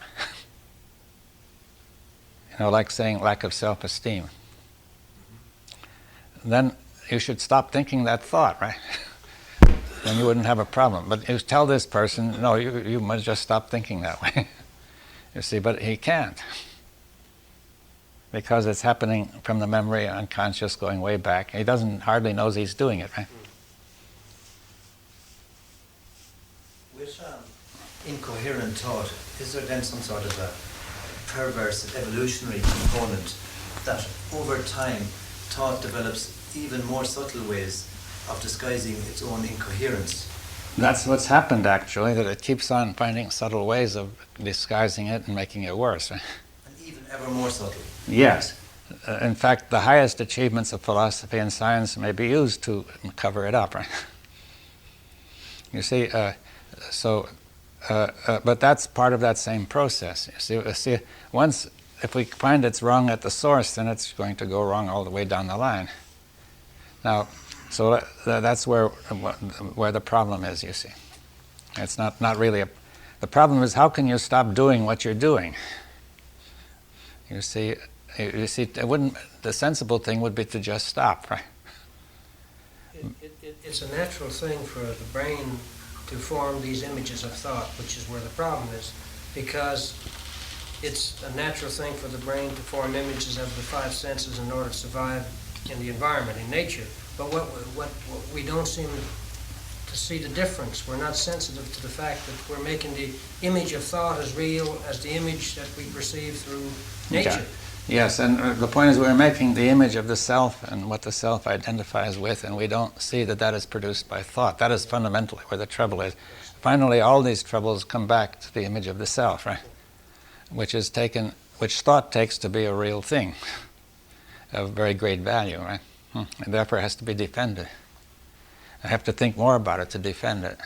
Like saying lack of self-esteem. Then you should stop thinking that thought, right? Then you wouldn't have a problem. But you tell this person, no, you must just stop thinking that way. You see, but he can't. Because it's happening from the memory unconscious going way back. He hardly knows he's doing it, right? With incoherent thought, is there then some sort of a perverse evolutionary component that over time thought develops even more subtle ways of disguising its own incoherence? That's what's happened, actually, that it keeps on finding subtle ways of disguising it and making it worse. Right? And even ever more subtle? Yes. In fact, the highest achievements of philosophy and science may be used to cover it up. Right? You see, but that's part of that same process. You see, once, if we find it's wrong at the source, then it's going to go wrong all the way down the line. Now, so that's where the problem is, you see. It's not really the problem is, how can you stop doing what you're doing? You see, the sensible thing would be to just stop, right? It's a natural thing for the brain to form these images of thought, which is where the problem is, because it's a natural thing for the brain to form images of the five senses in order to survive in the environment, in nature. But what we don't seem to see the difference. We're not sensitive to the fact that we're making the image of thought as real as the image that we perceive through nature. Okay. Yes, and the point is we're making the image of the self and what the self identifies with, and we don't see that is produced by thought. That is fundamentally where the trouble is. Finally, all these troubles come back to the image of the self, right? Which thought takes to be a real thing of very great value, right? And therefore has to be defended. I have to think more about it to defend it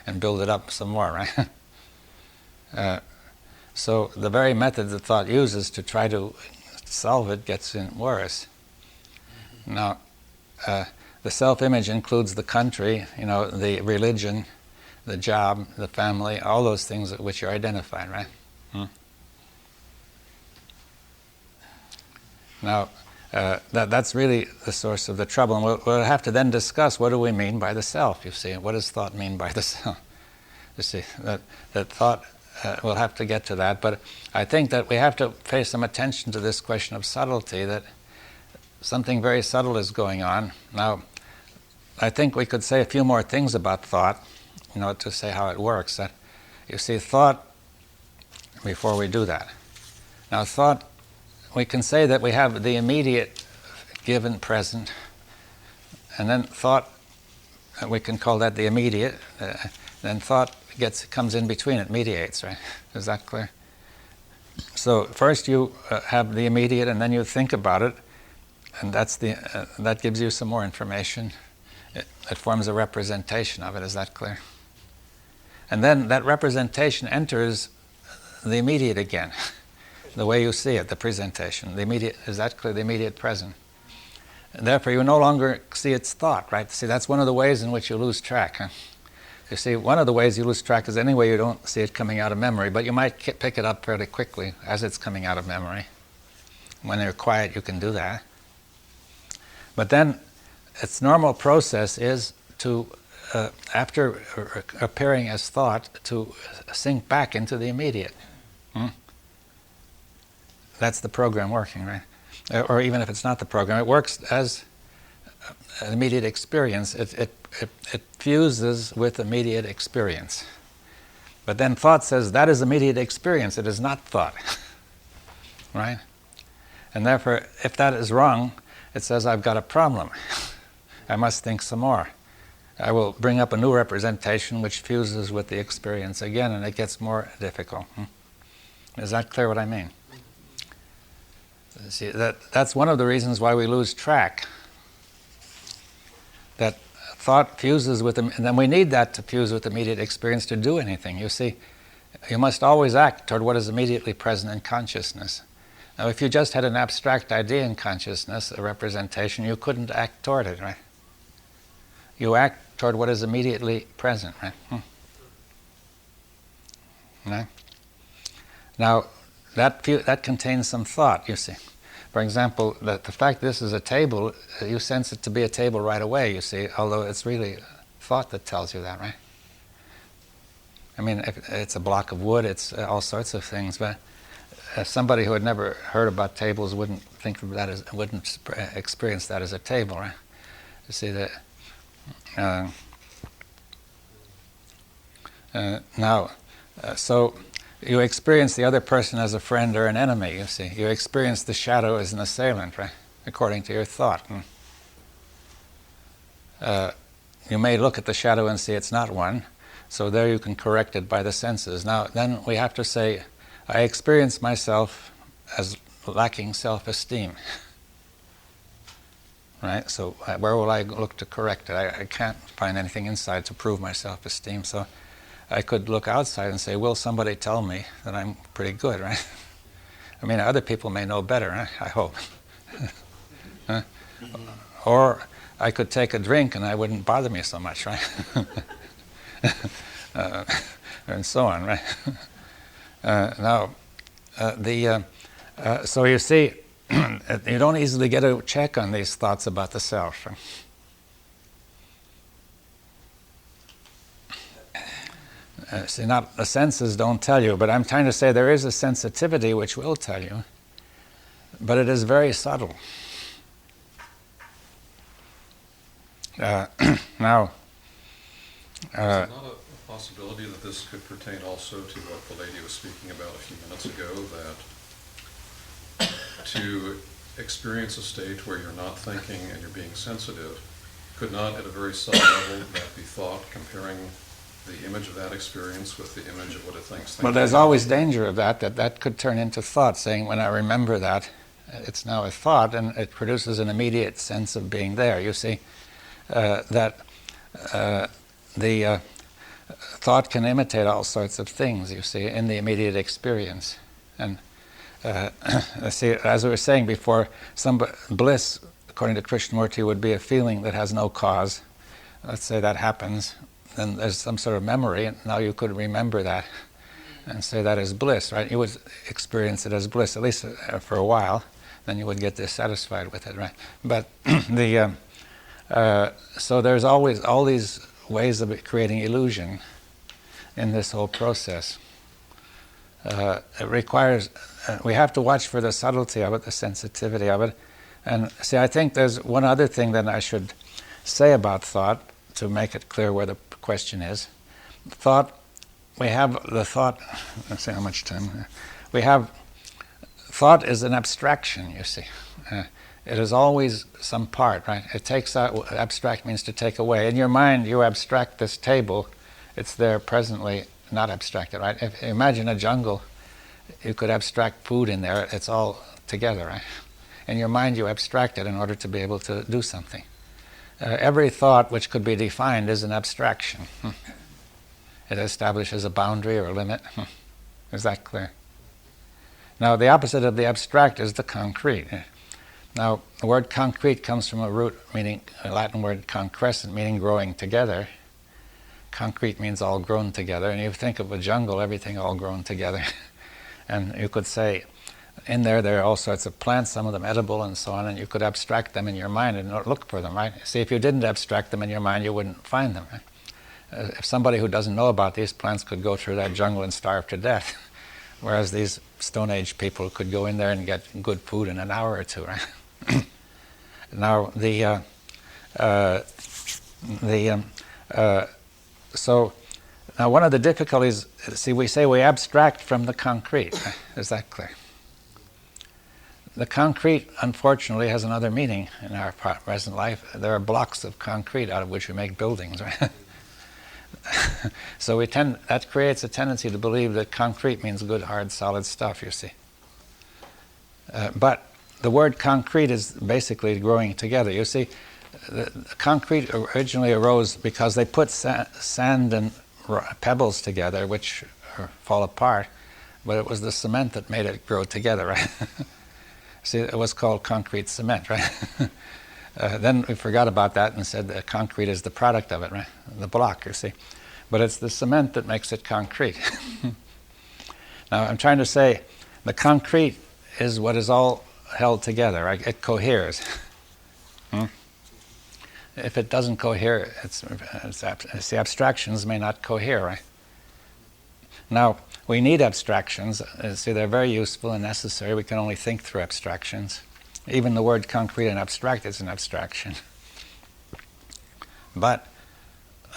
and build it up some more, right? So the very method that thought uses to try to solve it gets worse. Now, the self-image includes the country, the religion, the job, the family, all those things which you're identified, right? Now, that's really the source of the trouble. And we'll have to then discuss, what do we mean by the self, you see? What does thought mean by the self? You see, that thought, we'll have to get to that. But I think that we have to pay some attention to this question of subtlety, that something very subtle is going on. Now, I think we could say a few more things about thought, to say how it works. That, you see, thought, before we do that. Now, thought, we can say that we have the immediate given present, and then thought, we can call that the immediate, then thought comes in between, it mediates, right? Is that clear? So first you have the immediate, and then you think about it, and that gives you some more information, It forms a representation of it. Is that clear? And then that representation enters the immediate again, the way you see it, the presentation. The immediate, is that clear? The immediate present. And therefore, you no longer see its thought, right? See, that's one of the ways in which you lose track. Huh? You see, one of the ways you lose track is anyway you don't see it coming out of memory, but you might pick it up fairly quickly as it's coming out of memory. When you're quiet, you can do that. But then, its normal process is to, after appearing as thought, to sink back into the immediate. That's the program working, right? Or even if it's not the program, it works as an immediate experience. It fuses with immediate experience. But then thought says that is immediate experience, it is not thought. Right? And therefore, if that is wrong, it says I've got a problem. I must think some more. I will bring up a new representation which fuses with the experience again, and it gets more difficult. Is that clear what I mean? See, that's one of the reasons why we lose track. That thought fuses with them, and then we need that to fuse with immediate experience to do anything. You see, you must always act toward what is immediately present in consciousness. Now, if you just had an abstract idea in consciousness, a representation, you couldn't act toward it, right? You act toward what is immediately present, right? Right? Now, that contains some thought, you see. For example, the fact this is a table, you sense it to be a table right away, you see, although it's really thought that tells you that, right? I mean, if it's a block of wood, it's all sorts of things, but somebody who had never heard about tables wouldn't think of that as, wouldn't experience that as a table, right? You see that. So you experience the other person as a friend or an enemy, you see. You experience the shadow as an assailant, right? According to your thought. You may look at the shadow and see it's not one, so there you can correct it by the senses. Now, then we have to say, I experience myself as lacking self-esteem. Right? So where will I look to correct it? I can't find anything inside to prove my self-esteem, so I could look outside and say, will somebody tell me that I'm pretty good, right? I mean, other people may know better, right? I hope. Or I could take a drink and I wouldn't bother me so much, right? And so on, right? So you see, you don't easily get a check on these thoughts about the self. See, not the senses don't tell you, but I'm trying to say there is a sensitivity which will tell you, but it is very subtle. Now, is it not a possibility that this could pertain also to what the lady was speaking about a few minutes ago, that to experience a state where you're not thinking and you're being sensitive could not at a very subtle level that be thought, comparing the image of that experience with the image of what it thinks? Well, there's always danger of that could turn into thought, saying when I remember that, it's now a thought, and it produces an immediate sense of being there. You see, that the thought can imitate all sorts of things, you see, in the immediate experience. And see, as we were saying before, bliss, according to Krishnamurti, would be a feeling that has no cause. Let's say that happens, then there's some sort of memory, and now you could remember that and say that is bliss, right? You would experience it as bliss, at least for a while, then you would get dissatisfied with it, right? But so there's always all these ways of creating illusion in this whole process. It requires, we have to watch for the subtlety of it, the sensitivity of it. And see, I think there's one other thing that I should say about thought to make it clear where the question is. Thought, we have the thought, let's see how much time, we have, thought is an abstraction, you see. It is always some part, right? It takes out, abstract means to take away. In your mind, you abstract this table, it's there presently, not abstracted, right? If imagine a jungle, you could abstract food in there, it's all together, right? In your mind, you abstract it in order to be able to do something. every thought which could be defined is an abstraction. It establishes a boundary or a limit. Is that clear? Now, the opposite of the abstract is the concrete. Now, the word concrete comes from a root meaning, a Latin word concrescent, meaning growing together. Concrete means all grown together, and you think of a jungle, everything all grown together. And you could say, in there are all sorts of plants, some of them edible and so on, and you could abstract them in your mind and look for them, right? See, if you didn't abstract them in your mind, you wouldn't find them, right? If somebody who doesn't know about these plants could go through that jungle and starve to death, whereas these Stone Age people could go in there and get good food in an hour or two, right? Now, so now one of the difficulties, see, we say we abstract from the concrete. Is that clear? The concrete, unfortunately, has another meaning in our present life. There are blocks of concrete out of which we make buildings, right? So that creates a tendency to believe that concrete means good, hard, solid stuff, you see. But the word concrete is basically growing together. You see, the concrete originally arose because they put sand and pebbles together, which fall apart, but it was the cement that made it grow together, right? See, it was called concrete cement, right? Then we forgot about that and said that concrete is the product of it, right? The block, you see. But it's the cement that makes it concrete. Now, I'm trying to say the concrete is what is all held together, right? It coheres. If it doesn't cohere, the abstractions may not cohere, right? Now, we need abstractions. See, they're very useful and necessary. We can only think through abstractions. Even the word concrete and abstract is an abstraction. But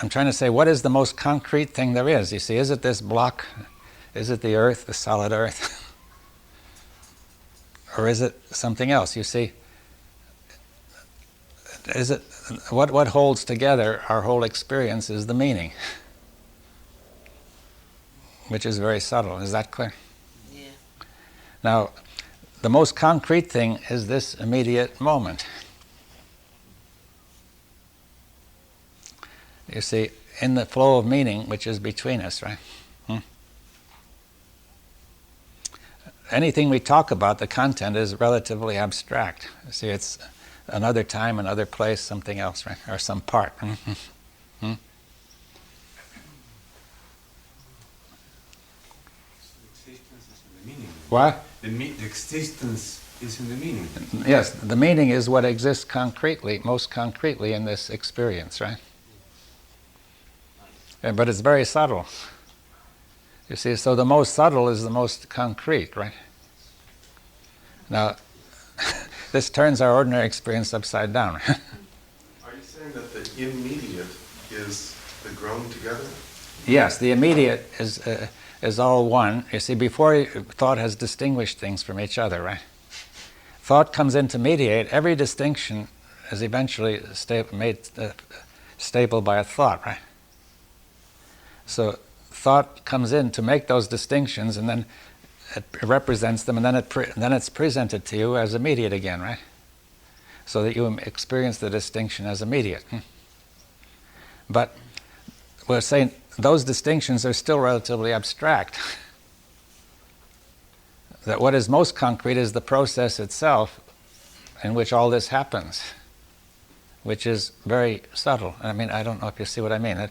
I'm trying to say, what is the most concrete thing there is? You see, is it this block? Is it the earth, the solid earth? Or is it something else? You see, is it what holds together our whole experience is the meaning, which is very subtle. Is that clear? Yeah. Now, the most concrete thing is this immediate moment. You see, in the flow of meaning which is between us, right? Anything we talk about, the content is relatively abstract. See, it's another time, another place, something else, right? Or some part. What? The existence is in the meaning. Yes, the meaning is what exists concretely, most concretely in this experience, right? But it's very subtle. You see, so the most subtle is the most concrete, right? Now, this turns our ordinary experience upside down. Are you saying that the immediate is the grown together? Yes, the immediate is all one. You see, before thought has distinguished things from each other, right? Thought comes in to mediate. Every distinction is eventually made stable by a thought, right? So thought comes in to make those distinctions, and then it represents them, and then it's presented to you as immediate again, right? So that you experience the distinction as immediate. But we're saying those distinctions are still relatively abstract. That what is most concrete is the process itself in which all this happens, which is very subtle. I mean, I don't know if you see what I mean.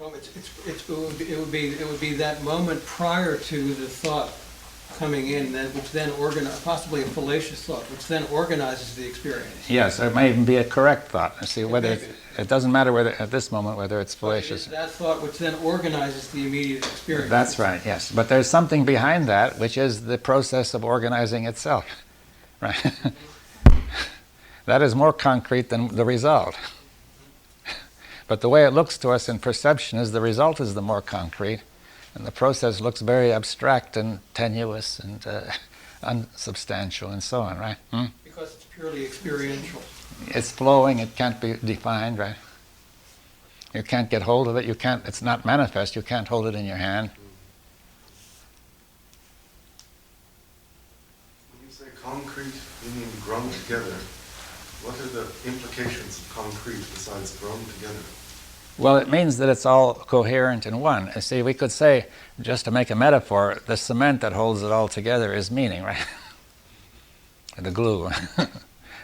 Well, it would be that moment prior to the thought coming in, which then possibly a fallacious thought, which then organizes the experience. Yes, it may even be a correct thought. See, whether it doesn't matter whether at this moment whether it's fallacious. That thought which then organizes the immediate experience. That's right. Yes, but there's something behind that, which is the process of organizing itself, right? That is more concrete than the result. But the way it looks to us in perception is the result is the more concrete, and the process looks very abstract and tenuous and unsubstantial and so on, right? Because it's purely experiential. It's flowing, it can't be defined, right? You can't get hold of it, it's not manifest, you can't hold it in your hand. When you say concrete, you mean grown together. What are the implications of concrete besides grown together? Well, it means that it's all coherent in one. You see, we could say, just to make a metaphor, the cement that holds it all together is meaning, right? The glue.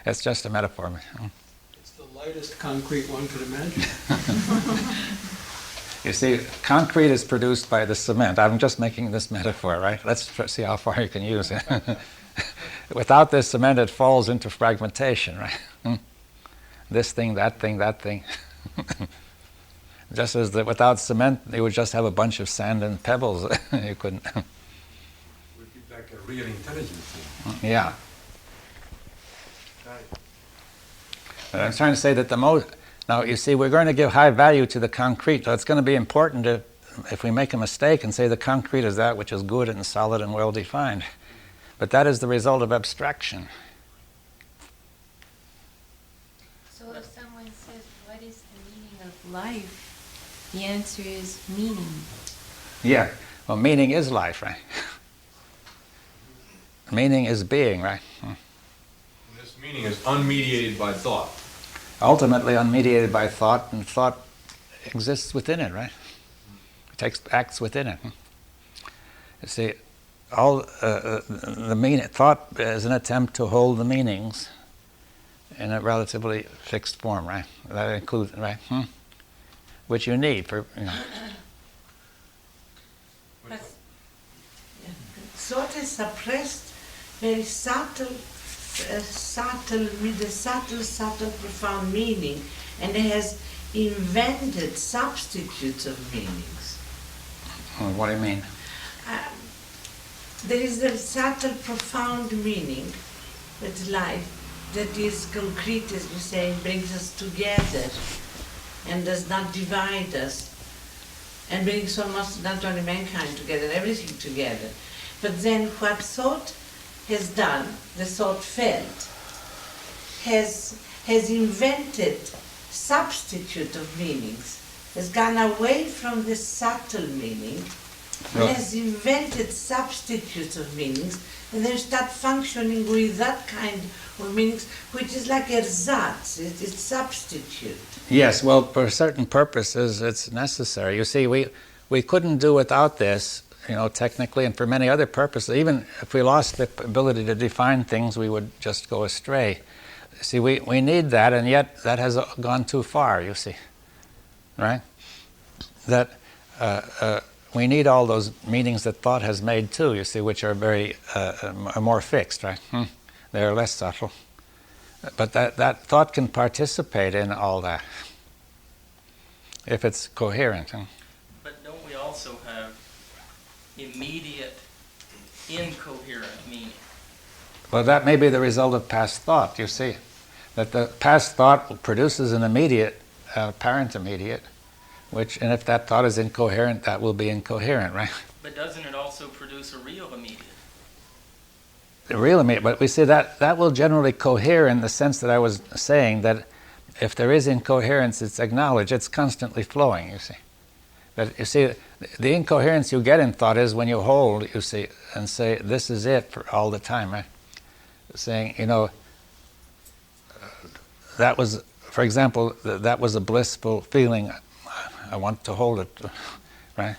It's just a metaphor. It's the lightest concrete one could imagine. You see, concrete is produced by the cement. I'm just making this metaphor, right? Let's see how far you can use it. Without this cement, it falls into fragmentation, right? This thing, that thing, that thing. Just as that without cement, you would just have a bunch of sand and pebbles. You couldn't. Would be like a real intelligence. Yeah. But I'm trying to say that now you see, we're going to give high value to the concrete. So it's going to be important if we make a mistake and say the concrete is that which is good and solid and well defined. But that is the result of abstraction. So if someone says, what is the meaning of life? The answer is meaning. Yeah. Well, meaning is life, right? Meaning is being, right? This meaning is unmediated by thought. Ultimately unmediated by thought, and thought exists within it, right? It acts within it. You see, all the meaning, thought is an attempt to hold the meanings in a relatively fixed form, right? That includes, right? Which you need for, you know. But thought is suppressed, very subtle, with a subtle, profound meaning, and it has invented substitutes of meanings. What do you mean? There is a subtle, profound meaning with life that is concrete, as we say, brings us together and does not divide us, and brings almost not only mankind together, everything together. But then what thought has done, the thought felt, has invented substitute of meanings, has gone away from the subtle meaning, and has invented substitutes of meanings, and then start functioning with that kind of meanings, which is like ersatz, it's substitute. Yes, well, for certain purposes it's necessary. You see, we couldn't do without this, you know, technically, and for many other purposes. Even if we lost the ability to define things, we would just go astray. See, we need that, and yet that has gone too far, you see, right? That we need all those meanings that thought has made too, you see, which are very are more fixed, right? They're less subtle. But that thought can participate in all that if it's coherent. But don't we also have immediate, incoherent meaning? Well, that may be the result of past thought, you see. That the past thought produces an immediate, apparent immediate, and if that thought is incoherent, that will be incoherent, right? But doesn't it also produce a real immediate? The real immediate, but we see that will generally cohere in the sense that I was saying, that if there is incoherence, it's acknowledged, it's constantly flowing, you see. But you see, the incoherence you get in thought is when you hold, you see, and say, this is it for all the time, right? Saying, you know, that was, for example, that was a blissful feeling, I want to hold it, right?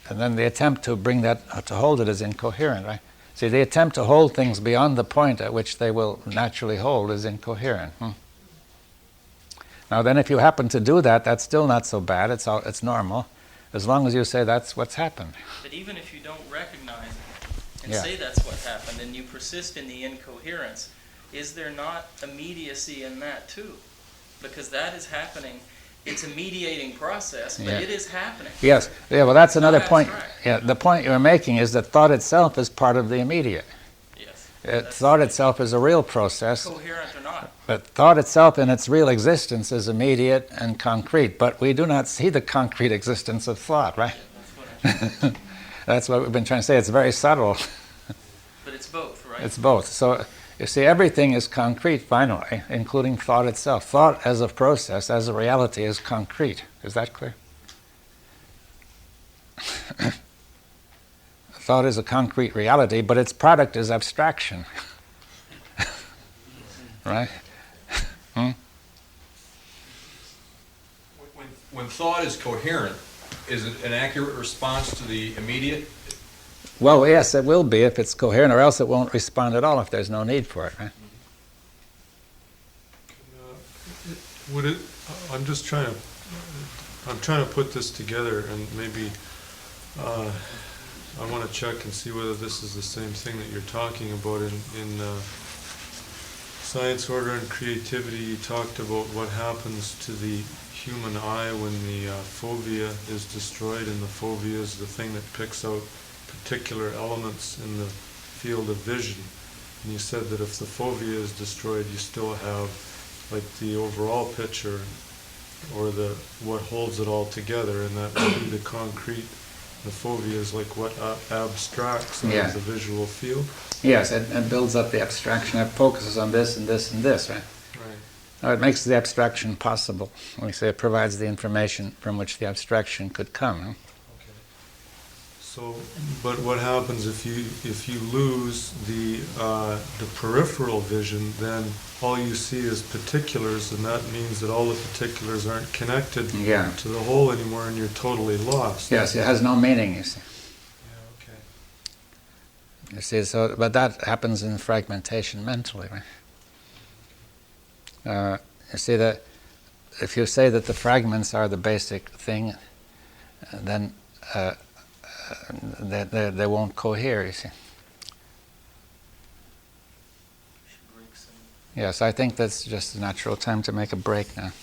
And then the attempt to bring that, to hold it is incoherent, right? See, the attempt to hold things beyond the point at which they will naturally hold is incoherent. Now then, if you happen to do that, that's still not so bad, it's normal, as long as you say that's what's happened. But even if you don't recognize it and say that's what happened, and you persist in the incoherence, is there not immediacy in that too? Because that is happening. It's a mediating process, but it is happening. Yes. Yeah, well, that's another point. Yeah, the point you're making is that thought itself is part of the immediate. Yes. Thought itself is a real process. Coherent or not. But thought itself in its real existence is immediate and concrete. But we do not see the concrete existence of thought, right? That's what we've been trying to say. It's very subtle. But it's both, right? It's both. So, you see, everything is concrete, finally, including thought itself. Thought as a process, as a reality, is concrete. Is that clear? Thought is a concrete reality, but its product is abstraction. Right? when thought is coherent, is it an accurate response to the immediate? Well, yes, it will be if it's coherent, or else it won't respond at all if there's no need for it, right? Would it? I'm just trying to. I'm trying to put this together, and maybe I want to check and see whether this is the same thing that you're talking about in Science, Order, and Creativity. You talked about what happens to the human eye when the fovea is destroyed, and the fovea is the thing that picks out particular elements in the field of vision. And you said that if the fovea is destroyed, you still have like the overall picture, or the what holds it all together, and that would be the concrete. The fovea is like what abstracts out of the visual field. Yes, it builds up the abstraction. It focuses on this and this and this, right? Right. Now it makes the abstraction possible. We say it provides the information from which the abstraction could come. Huh? So, but what happens if you lose the peripheral vision? Then all you see is particulars, and that means that all the particulars aren't connected to the whole anymore, and you're totally lost. Yes, it has no meaning. You see. Yeah. Okay. You see, so but that happens in fragmentation mentally, right? You see that if you say that the fragments are the basic thing, then they won't cohere, you see. Yes, I think that's just a natural time to make a break now.